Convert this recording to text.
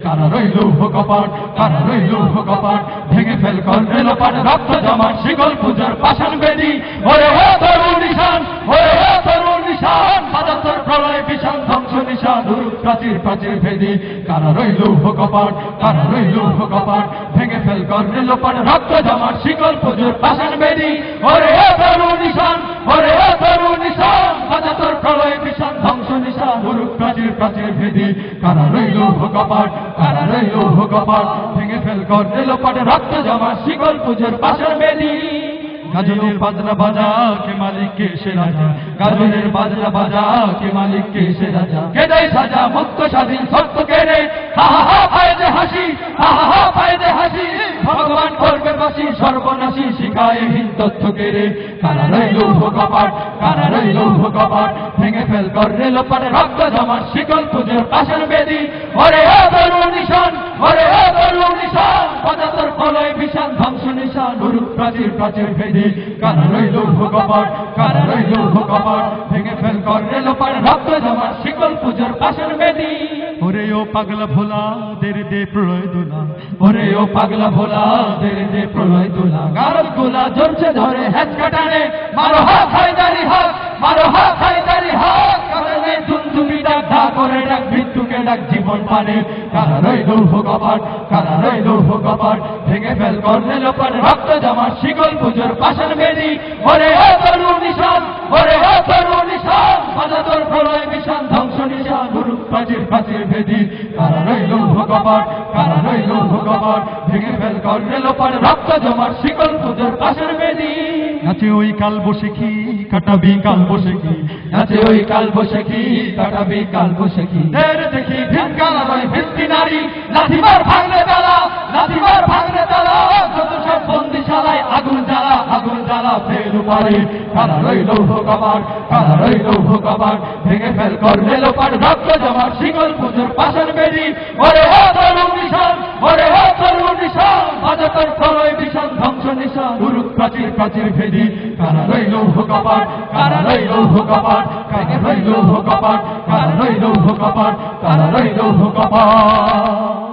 কারা রইল কপাট, কারা রইল কপাট, ভেঙে ফেল কর্ণে লোপাট, রক্ত জমাট শিকল পূজার পাষাণ বেদী। ওরে ও তরুণ নিশান, ওরে ও তরুণ নিশান, বাজাতর প্রলয় বিষাণ ধ্বংস নিশান, উরুক প্রাচীর প্রাচীর ভেদী। কারা রইল কপাট, কারা রইল কপাট, ভেঙে ফেল কর্ণে লোপাট, রক্ত জমাট শিকল পূজার পাষাণ বেদী। ওরে ও তরুণ নিশান, ওরে ও তরুণ নিশান, বাজাতর প্রলয় বিষাণ ধ্বংস নিশান, উরুক প্রাচীর প্রাচীর ভেদী। কারা রইল কপাট, কারা রইল কপাট, ভেঙে ফেল কর্ণে লোপাট, রক্ত জমা শিকল পূজার পাষাণ বেদী। গাজনের বাজনা বাজা কে মালিক কে সে রাজা, গাজনের বাজনা বাজা কে মালিক কে সে রাজা, কে দেয় সাজা মুক্ত স্বাধীন সত্য কেড়ে, হা হা হা পায়ে দে হাসি, হা হা হা পায়ে দে হাসি, ভগবান করবে বাসি সর্বনাশী শিখায় হীন তথ্য কেড়ে। কারা রইল কপাট, কারা রইল কপাট, ভেঙে ফেল কর্ণে লোপাট, রক্ত জমা শিকল পূজার পাষাণ বেদী। ওরে ও তরুণ নিশান, ওরে ও তরুণ নিশান, পদাতর প্রলয় বিষাণ ধ্বংস নিশান, উরুক প্রাচীর প্রাচীর ভেদী। কারা রইল কপাট, কারা রইল কপাট, ভেঙে ফেল কর্ণে লোপাট, রক্ত জমা শিকল পূজার পাষাণ বেদী। ওরে ও পাগলা ভোলা দেরে দে প্রলয় দোলা, ওরে ও পাগলা ভোলা দেরে দে প্রলয় দোলা, গারদ গোলা জ্বলছে ধরে হ্যাচকা টানে, মারো হাত হায়দারি হাত, মারো হাত হায়দারি হাত, কারণে দুমদুমি ডাক ধা করে ডাক মৃত্যুকে ডাক জীবন পানে। কারা রইল কপাট, কারা রইল কপাট, ভেঙে ফেল কর্ণে লোপাট, রক্ত জমা শিকল পূজার পাষাণ বেদী। ওরে ও তরুণ নিশান, ওরে ও তরুণ নিশান, বাজাতর প্রলয় বিষাণ ধ্বংস নিশান, উরুক প্রাচীর প্রাচীর ভেদী। কারা রইল কপাট, কারা রইল কপাট, ভেঙে ফেল কর্ণে লোপাট, রক্ত জমা শিকল পূজার পাষাণ বেদী। নাচে ওই কাল বসেখি কাটাবি কাল বসেখি, নাচে ওই কাল বসেখি কাটাবি কাল বসেখি, ঢের দেখি ভিনকালা নয় ভিত্তি নারী, লাঠিমার ভাঙলে তালা, লাঠিমার ভাঙলে তালা, যত সব বন্দিশালায় আগুন জ্বালা, আগুন জ্বালা ফের পারে। কারা রইল কপাট, কারা রইল কপাট, ভেঙে ফেল কর্ণে লোপাট, রক্ত জমা শিকল পূজার পাষাণ বেদী। ওরে ও তরুণ নিশান, ওরে ও তরুণ নিশান, বাজাতর প্রলয় বিষাণ ধ্বংস নিশান, উরুক প্রাচীর প্রাচীর ভেদী। কারা রইল কপাট, কারা রইল কপাট, কারা রইল কপাট, কারা রইল কপাট, কারা রইল কপাট।